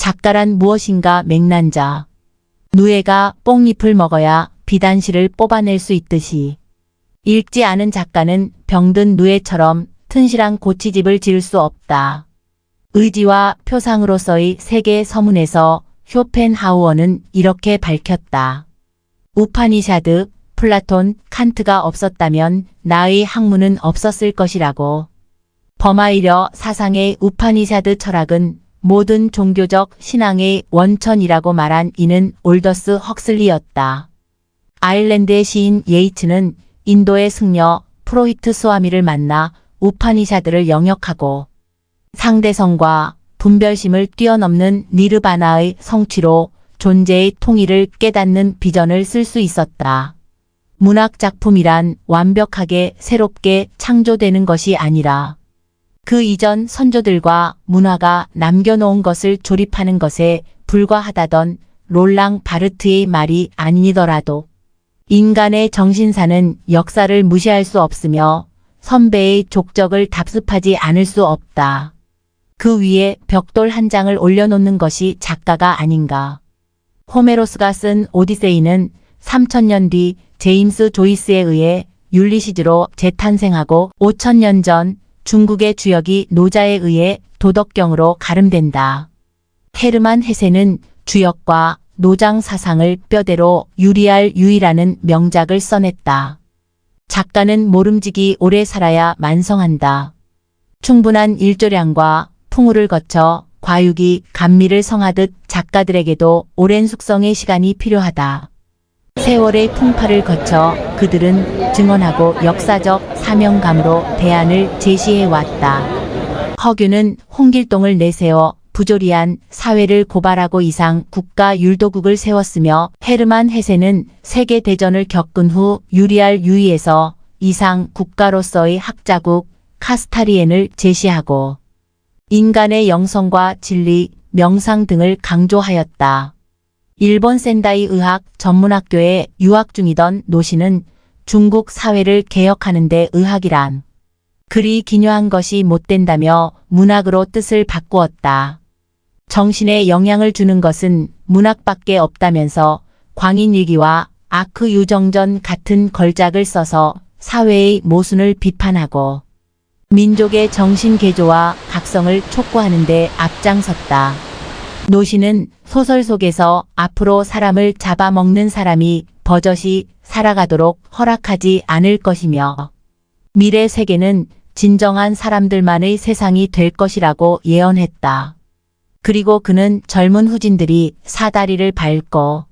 작가란 무엇인가 맹난자. 누에가 뽕잎을 먹어야 비단실을 뽑아낼 수 있듯이 읽지 않은 작가는 병든 누에처럼 튼실한 고치집을 지을 수 없다. 의지와 표상으로서의 세계 서문에서 쇼펜하우어는 이렇게 밝혔다. 우파니샤드, 플라톤, 칸트가 없었다면 나의 학문은 없었을 것이라고. 버마이려 사상의 우파니샤드 철학은 모든 종교적 신앙의 원천이라고 말한 이는 올더스 헉슬리였다. 아일랜드의 시인 예이츠는 인도의 승려 프로히트 스와미를 만나 우파니샤드를 영역하고 상대성과 분별심을 뛰어넘는 니르바나의 성취로 존재의 통일을 깨닫는 비전을 쓸 수 있었다. 문학 작품이란 완벽하게 새롭게 창조되는 것이 아니라 그 이전 선조들과 문화가 남겨놓은 것을 조립하는 것에 불과하다던 롤랑 바르트의 말이 아니더라도 인간의 정신사는 역사를 무시할 수 없으며 선배의 족적을 답습하지 않을 수 없다. 그 위에 벽돌 한 장을 올려놓는 것이 작가가 아닌가. 호메로스가 쓴 오디세이는 3000년 뒤 제임스 조이스에 의해 율리시즈로 재탄생하고 5000년 전 중국의 주역이 노자에 의해 도덕경으로 가름된다. 헤르만 헤세는 주역과 노장 사상을 뼈대로 유리할 유의라는 명작을 써냈다. 작가는 모름지기 오래 살아야 만성한다. 충분한 일조량과 풍우를 거쳐 과육이 감미를 성하듯 작가들에게도 오랜 숙성의 시간이 필요하다. 세월의 풍파를 거쳐 그들은 증언하고 역사적 사명감으로 대안을 제시해왔다. 허균은 홍길동을 내세워 부조리한 사회를 고발하고 이상 국가 율도국을 세웠으며 헤르만 헤세는 세계대전을 겪은 후 유리알 유의에서 이상 국가로서의 학자국 카스타리엔을 제시하고 인간의 영성과 진리, 명상 등을 강조하였다. 일본 센다이 의학 전문학교에 유학 중이던 노시는 중국 사회를 개혁하는 데 의학이란 그리 기묘한 것이 못된다며 문학으로 뜻을 바꾸었다. 정신에 영향을 주는 것은 문학밖에 없다면서 광인일기와 아크유정전 같은 걸작을 써서 사회의 모순을 비판하고 민족의 정신개조와 각성을 촉구하는 데 앞장섰다. 노시는 소설 속에서 앞으로 사람을 잡아먹는 사람이 버젓이 살아가도록 허락하지 않을 것이며 미래 세계는 진정한 사람들만의 세상이 될 것이라고 예언했다. 그리고 그는 젊은 후진들이 사다리를 밟고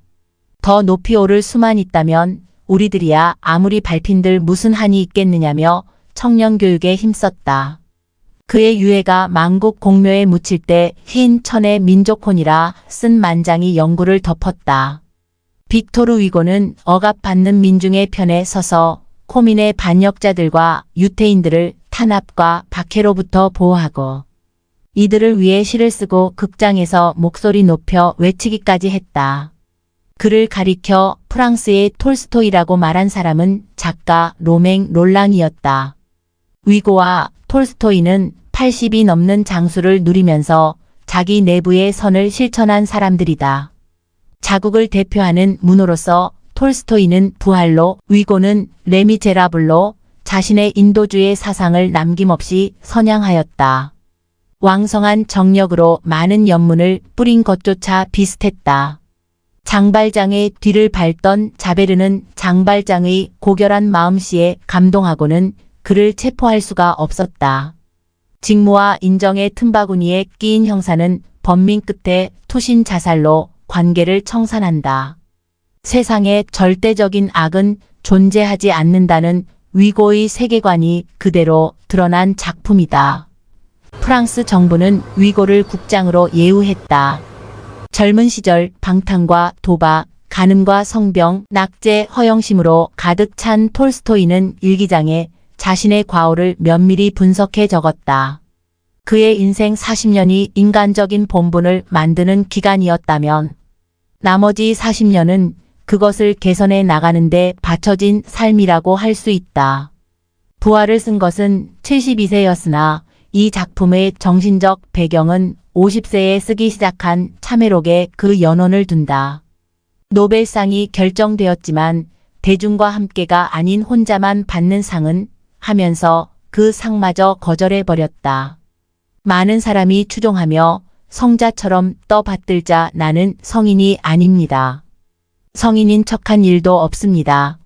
더 높이 오를 수만 있다면 우리들이야 아무리 밟힌들 무슨 한이 있겠느냐며 청년 교육에 힘썼다. 그의 유해가 만국 공묘에 묻힐 때 흰 천의 민족혼이라 쓴 만장이 영구를 덮었다. 빅토르 위고는 억압받는 민중의 편에 서서 코민의 반역자들과 유태인들을 탄압과 박해로부터 보호하고 이들을 위해 시를 쓰고 극장에서 목소리 높여 외치기까지 했다. 그를 가리켜 프랑스의 톨스토이라고 말한 사람은 작가 로맹 롤랑이었다. 위고와 톨스토이는 80이 넘는 장수를 누리면서 자기 내부의 선을 실천한 사람들이다. 자국을 대표하는 문호로서 톨스토이는 부활로, 위고는 레미제라블로 자신의 인도주의 사상을 남김없이 선양하였다. 왕성한 정력으로 많은 연문을 뿌린 것조차 비슷했다. 장발장의 뒤를 밟던 자베르는 장발장의 고결한 마음씨에 감동하고는 그를 체포할 수가 없었다. 직무와 인정의 틈바구니에 끼인 형사는 번민 끝에 투신 자살로 관계를 청산한다. 세상에 절대적인 악은 존재하지 않는다는 위고의 세계관이 그대로 드러난 작품이다. 프랑스 정부는 위고를 국장으로 예우했다. 젊은 시절 방탕과 도박, 간음과 성병, 낙제, 허영심으로 가득 찬 톨스토이는 일기장에 자신의 과오를 면밀히 분석해 적었다. 그의 인생 40년이 인간적인 본분을 만드는 기간이었다면 나머지 40년은 그것을 개선해 나가는데 바쳐진 삶이라고 할 수 있다. 부활을 쓴 것은 72세였으나 이 작품의 정신적 배경은 50세에 쓰기 시작한 참회록에 그 연원을 둔다. 노벨상이 결정되었지만 대중과 함께가 아닌 혼자만 받는 상은 하면서 그 상마저 거절해버렸다. 많은 사람이 추종하며 성자처럼 떠받들자 나는 성인이 아닙니다. 성인인 척한 일도 없습니다.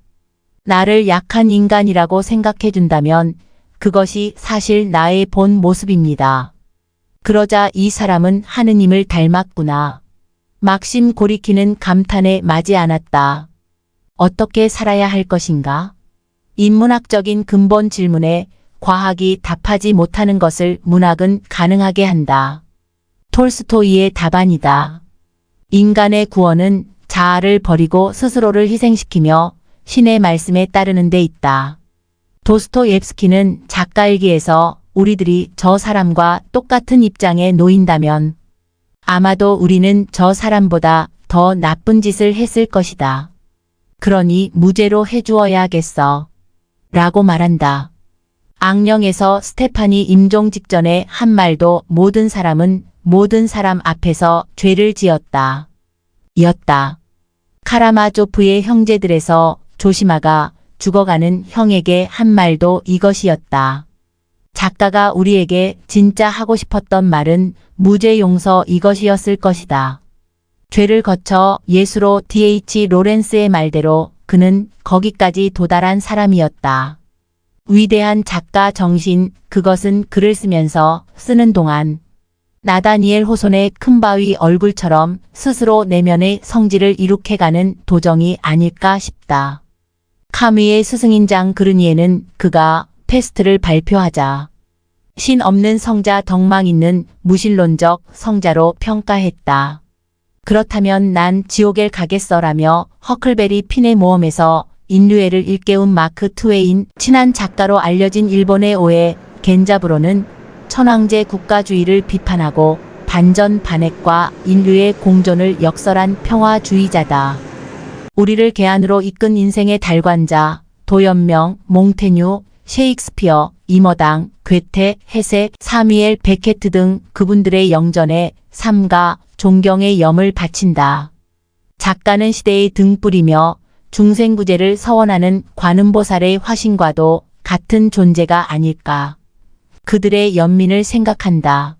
나를 약한 인간이라고 생각해준다면 그것이 사실 나의 본 모습입니다. 그러자 이 사람은 하느님을 닮았구나. 막심 고리키는 감탄에 마지 않았다. 어떻게 살아야 할 것인가? 인문학적인 근본 질문에 과학이 답하지 못하는 것을 문학은 가능하게 한다. 톨스토이의 답안이다. 인간의 구원은 자아를 버리고 스스로를 희생시키며 신의 말씀에 따르는 데 있다. 도스토옙스키는 작가일기에서 우리들이 저 사람과 똑같은 입장에 놓인다면 아마도 우리는 저 사람보다 더 나쁜 짓을 했을 것이다. 그러니 무죄로 해주어야겠어. 라고 말한다. 악령에서 스테파니 임종 직전에 한 말도 모든 사람은 모든 사람 앞에서 죄를 지었다. 이었다. 카라마조프의 형제들에서 조시마가 죽어가는 형에게 한 말도 이것이었다. 작가가 우리에게 진짜 하고 싶었던 말은 무죄 용서 이것이었을 것이다. 죄를 거쳐 예수로 D.H. 로렌스의 말대로 그는 거기까지 도달한 사람이었다. 위대한 작가 정신, 그것은 글을 쓰면서 쓰는 동안 나다니엘 호손의 큰 바위 얼굴처럼 스스로 내면의 성질을 이룩해가는 도정이 아닐까 싶다. 카뮤의 스승인장 그르니에는 그가 페스트를 발표하자 신 없는 성자 덕망 있는 무신론적 성자로 평가했다. 그렇다면 난 지옥에 가겠어라며 허클베리 핀의 모험에서 인류애를 일깨운 마크 트웨인, 친한 작가로 알려진 일본의 오해 겐자부로는 천황제 국가주의를 비판하고 반전 반핵과 인류의 공존을 역설한 평화주의자다. 우리를 개안으로 이끈 인생의 달관자, 도연명, 몽테뉴, 셰익스피어, 임어당, 괴테, 헤세, 사미엘 베케트 등 그분들의 영전에 삼가 존경의 염을 바친다. 작가는 시대의 등불이며 중생구제를 서원하는 관음보살의 화신과도 같은 존재가 아닐까. 그들의 연민을 생각한다.